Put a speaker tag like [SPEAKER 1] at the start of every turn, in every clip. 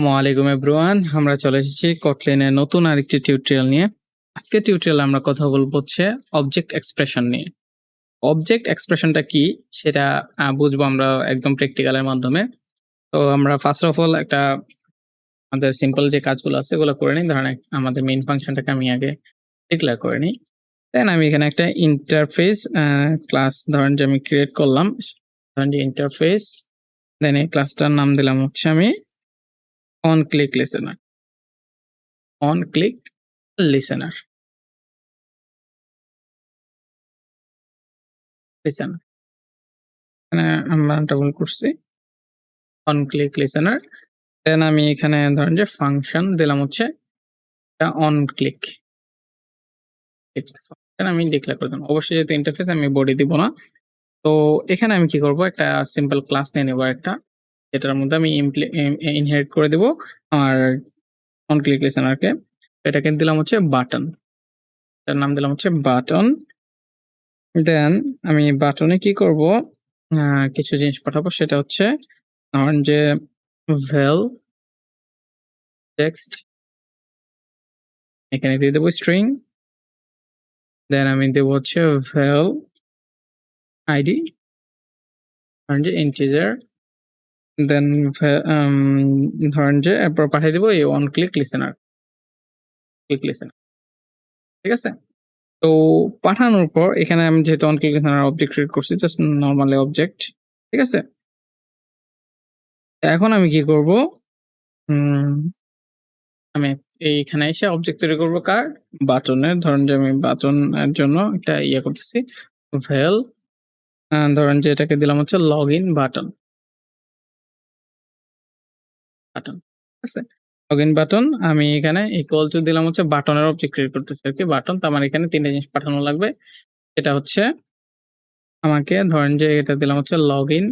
[SPEAKER 1] আসসালামু আলাইকুম এভরিওয়ান। আমরা চলে এসেছি কটলিনের নতুন আরেকটি টিউটোরিয়াল নিয়ে। আজকের টিউটোরিয়ালে আমরা কথা বলবো হচ্ছে অবজেক্ট এক্সপ্রেশন নিয়ে। অবজেক্ট এক্সপ্রেশনটা কি সেটা বুঝবো আমরা একদম প্র্যাকটিক্যালের মাধ্যমে। তো আমরা ফার্স্ট অফ অল একটা আমাদের সিম্পল যে কাজগুলো আছে এগুলো করে নিই। ধরেন আমাদের মেইন ফাংশনটাকে আমি আগে ডিক্লেয়ার করে নিই। দেন আমি এখানে একটা ইন্টারফেস ক্লাস ধরেন যে আমি ক্রিয়েট করলাম। ধরেন যে ইন্টারফেস, দেন এই ক্লাসটার নাম দিলাম হচ্ছে আমি on click listener. On click listener listener এখানে আমরা ডাবল করছি অন ক্লিক লিসেনার। দেন আমি এখানে ধরেন যে ফাংশন দিলাম হচ্ছে অন ক্লিক ফাংশন আমি ডিক্লেয়ার করে দিলাম। অবশ্যই যেহেতু ইন্টারফেস আমি বডি দিব না। তো এখানে আমি কি করব, একটা সিম্পল ক্লাস নিয়ে নেব একটা, এটার মধ্যে আমি ইনহেরিট করে দেব আর অন ক্লিক লিসেনারকে। এটাকে দিলাম হচ্ছে বাটন, এটার নাম দিলাম হচ্ছে বাটন। দেন আমি বাটনে কি করব, কিছু জিনিস পাঠাবো, সেটা হচ্ছে ধরেন যে ভ্যাল টেক্সট, এখানে দিয়ে দেবো স্ট্রিং। দেন আমি দেবো হচ্ছে ভ্যাল আইডি, ধরেন যে ইন্টিজার। দেন ধরেন যে এরপর পাঠিয়ে দেবো এই অন ক্লিক লিসেনার, ঠিক আছে। তো পাঠানোর পর এখানে আমি যেহেতু on click listener object create করছি, জাস্ট নর্মালি অবজেক্ট, ঠিক আছে। এখন আমি কি করব, আমি এইখানে এসে অবজেক্ট তৈরি করবো কার, বাটনের। ধরেন যে আমি বাটনের জন্য একটা করতেছি ভ্যাল, ধরেন যে এটাকে দিলাম হচ্ছে লগ ইন বাটন, ঠিক আছে। লগ ইন বাটন আমি এখানে ইকুয়াল টু দিলাম হচ্ছে বাটনের অবজেক্ট ক্রিয়েট করতেছি আর কি, বাটন। তো আমার এখানে তিনটা জিনিস পাঠানো লাগবে। এটা হচ্ছে আমাকে ধরেন যে এটা দিলাম হচ্ছে লগ ইন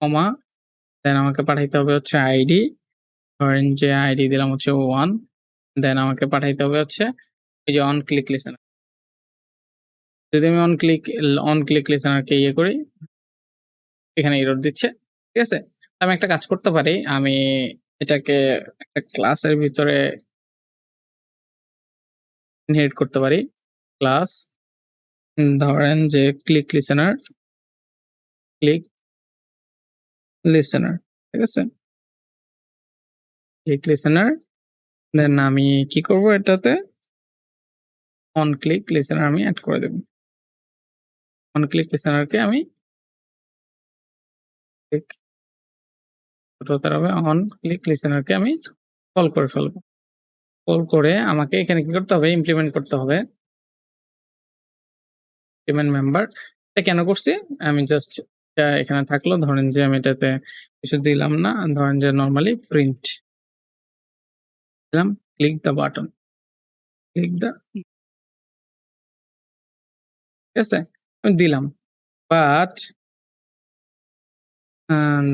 [SPEAKER 1] কমা, দেন আমাকে পাঠাইতে হবে হচ্ছে আইডি, ধরেন যে আইডি দিলাম হচ্ছে 1, দেন আমাকে পাঠাইতে হবে হচ্ছে এই যে অন ক্লিক লিসেনার। যদি আমি অন ক্লিক লিসেনারকে করি, এখানে এরর দিচ্ছে, ঠিক আছে। আমি একটা কাজ করতে পারি, আমি এটাকে একটা ক্লাসের ভিতরে ইনহেরিট করতে পারি। ক্লাস ধরেন যে ক্লিক লিসেনার, ঠিক আছে, ক্লিক লিসেনার। দেন আমি কি করব, এটাতে অন ক্লিক লিসেনার আমি অ্যাড করে দেব। অন ক্লিক লিসেনারকে আমি অন ক্লিক লিসেনারকে আমি কল করে ফেলবো। কল করে আমাকে এখানে কি করতে হবে, ইমপ্লিমেন্ট করতে হবে ইমপ্লিমেন্ট মেম্বার। এটা কেন করছি, আমি জাস্ট এখানে থাকলো, ধরেন যে আমি এটাতে কিছু দিলাম না, ধরেন যে নরমালি প্রিন্ট দিলাম, click the button, click the, ঠিক আছে, আমি দিলাম। বাট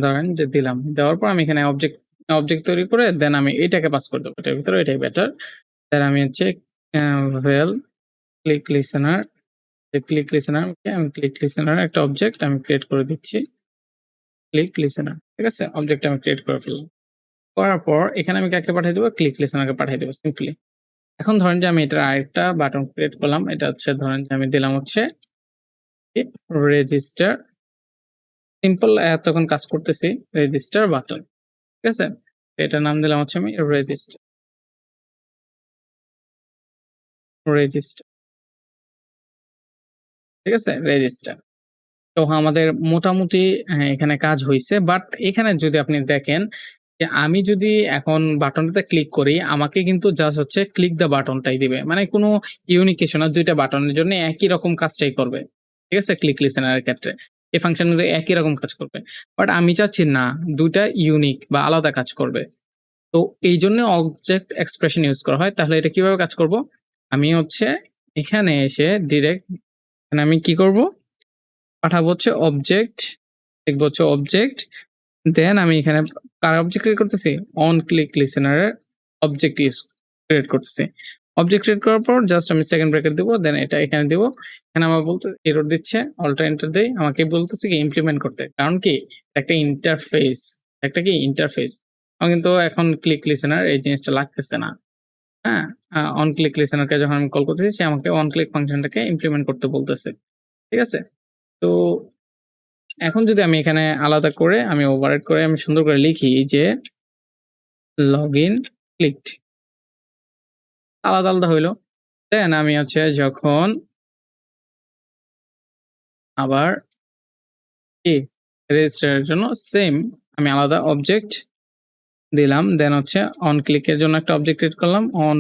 [SPEAKER 1] ধরেন যে দিলাম, দেওয়ার পর আমি এখানে অবজেক্ট তৈরি করে দেন আমি এটাকে পাস করে দেবো, এটার ভিতরে এটাই বেটার। দেন আমি হচ্ছে ভেল ক্লিক লিসেনার, ক্লিক লিসেনারকে আমি ক্লিক লিসেনার একটা অবজেক্ট আমি ক্রিয়েট করে দিচ্ছি, ক্লিক লিসেনার, ঠিক আছে। অবজেক্ট আমি ক্রিয়েট করে ফেললাম, করার পর এখানে আমি কাকে পাঠিয়ে দেবো, ক্লিক লিসেনারকে পাঠিয়ে দেবো সিম্পলি। এখন ধরেন যে আমি এটার আরেকটা বাটন ক্রিয়েট করলাম, এটা হচ্ছে ধরেন যে আমি দিলাম হচ্ছে রেজিস্টার, সিম্পল তখন কাজ করতেছি রেজিস্টার বাটন, ঠিক আছে। এটার নাম দিলাম হচ্ছে আমি রেজিস্টার, ঠিক আছে, রেজিস্টার। তো আমাদের মোটামুটি এখানে কাজ হয়েছে। বাট এখানে যদি আপনি দেখেন যে আমি যদি এখন বাটনটাতে ক্লিক করি, আমাকে কিন্তু জাস্ট হচ্ছে ক্লিক দ্য বাটনটাই দিবে, মানে কোনো ইউনিক কিছু না, দুইটা বাটনের জন্য একই রকম কাজটাই করবে, ঠিক আছে। ক্লিক লিসেনারের ক্ষেত্রে এই ফাংশনগুলো একই রকম কাজ করবে, বাট আমি চাচ্ছি না দুইটা ইউনিক বা আলাদা কাজ করবে। তো এই জন্য অবজেক্ট এক্সপ্রেশন ইউজ করা হয়। তাহলে এটা কিভাবে কাজ করব, আমি হচ্ছে এখানে এসে ডিরেক্ট এখানে আমি কি করব, পাঠাবো হচ্ছে অবজেক্ট, লিখবো হচ্ছে অবজেক্ট। দেন আমি এখানে কার অবজেক্ট ক্রিয়েট করতেছি, অন ক্লিক লিসেনারের অবজেক্ট ক্রিয়েট করতেছি। অবজেক্ট ক্রিয়েট করার পর জাস্ট আমি সেকেন্ড ব্র্যাকেট দেবো, দেন এটা এখানে দেবো। এখানে আমার বলতে এরর দিচ্ছে, অল্টার এন্টার দেই, আমাকে বলতেছে কি ইমপ্লিমেন্ট করতে, কারণ কি একটা ইন্টারফেস, একটা কি ইন্টারফেস, আমার কিন্তু এখন ক্লিক লিসেনার এই জিনিসটা লাগতেছে না। হ্যাঁ? অন ক্লিক লিসেনারকে যখন আমি কল করতেছি সে আমাকে অন ক্লিক ফাংশনটাকে ইমপ্লিমেন্ট করতে বলতেছে। ঠিক আছে? তো এখন যদি আমি এখানে আলাদা করে আমি ওভাররাইড করে আমি সুন্দর করে লিখি যে লগইন ক্লিকড আলাদা হইলো। দেন আমি হচ্ছে যখন আবার কি রেজিস্টারের জন্য সেম আমি আলাদা অবজেক্ট দিলাম। দেন হচ্ছে অন ক্লিকের জন্য একটা অবজেক্ট ক্রিয়েট করলাম। On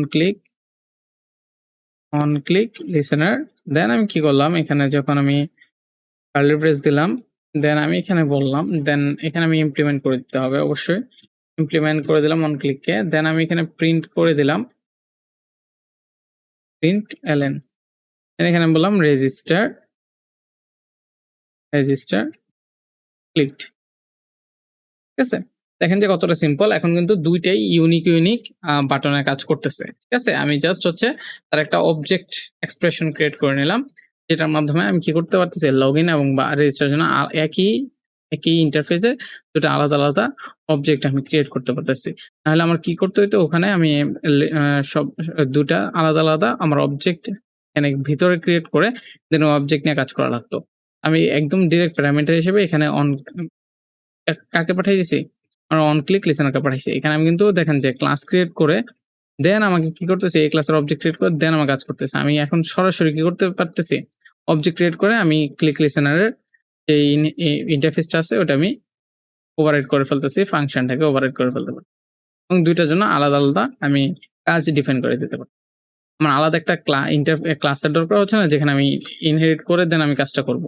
[SPEAKER 1] click listener. দেন আমি কি করলাম এখানে যখন আমি কার্লি ব্রেস দিলাম, দেন আমি এখানে বললাম, দেন এখানে আমি ইমপ্লিমেন্ট করে দিতে হবে অবশ্যই। ইমপ্লিমেন্ট করে দিলাম অন ক্লিককে। দেন আমি এখানে প্রিন্ট করে দিলাম প্রিন্ট এলএন। এখানে বললাম রেজিস্টার ক্লিকড। ঠিক আছে? দেখেন যে কতটা সিম্পল। এখন কিন্তু ২ টাই ইউনিক বাটনে কাজ করতেছে। ঠিক আছে? আমি জাস্ট হচ্ছে তার একটা অবজেক্ট এক্সপ্রেশন ক্রিয়েট করে নিলাম। যেটার মাধ্যমে আমি কি করতে পারতেছি লগইন এবং রেজিস্টারের জন্য একই ইন্টারফেসে ২ টা আলাদা অবজেক্ট আমি ক্রিয়েট করতে পারতেছি। নাহলে আমার কি করতে হইতো ওখানে আমি সব ২ টা আলাদা আমার অবজেক্ট এখানে ভিতরে ক্রিয়েট করে দেন অবজেক্ট নিয়ে কাজ করা লাগতো। আমি একদম ডিরেক্ট প্যারামিটার হিসেবে এখানে কাকে পাঠিয়ে দিছি? আমার অন ক্লিক লিসেনারকে পাঠাইছি। এখানে আমি কিন্তু দেখেন যে ক্লাস ক্রিয়েট করে দেন আমাকে কি করতেছে এই ক্লাসের অবজেক্ট ক্রিয়েট করে দেন আমার কাজ করতেছে। আমি এখন সরাসরি কি করতে পারতেছি? অবজেক্ট ক্রিয়েট করে আমি ক্লিক লিসেনারের এই ইন্টারফেসটা আছে ওটা আমি ওভাররাইড করে ফেলতেছি। ফাংশনটাকে ওভাররাইড করে ফেলতে পারি। এবং ২ টার জন্য আলাদা আমি কাজ ডিফাইন করে দিতে পারি। আমার আলাদা একটা ক্লাসের দরকার হচ্ছে না যেখানে আমি ইনহেরিট করে দেন আমি কাজটা করব।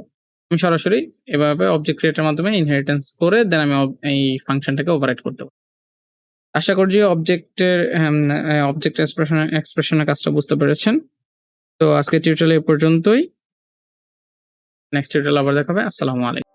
[SPEAKER 1] আমি সরাসরি এভাবে অবজেক্ট ক্রিয়েটের মাধ্যমে ইনহেরিটেন্স করে দেন আমি এই ফাংশনটাকে ওভাররাইড করতে পারি। আশা করছি অবজেক্ট এক্সপ্রেশনের কাজটা বুঝতে পেরেছেন। তো আজকের টিউটোরিয়াল এই পর্যন্তই। নেক্সট টিউটোরিয়াল আবার দেখা হবে। আসসালামু আলাইকুম।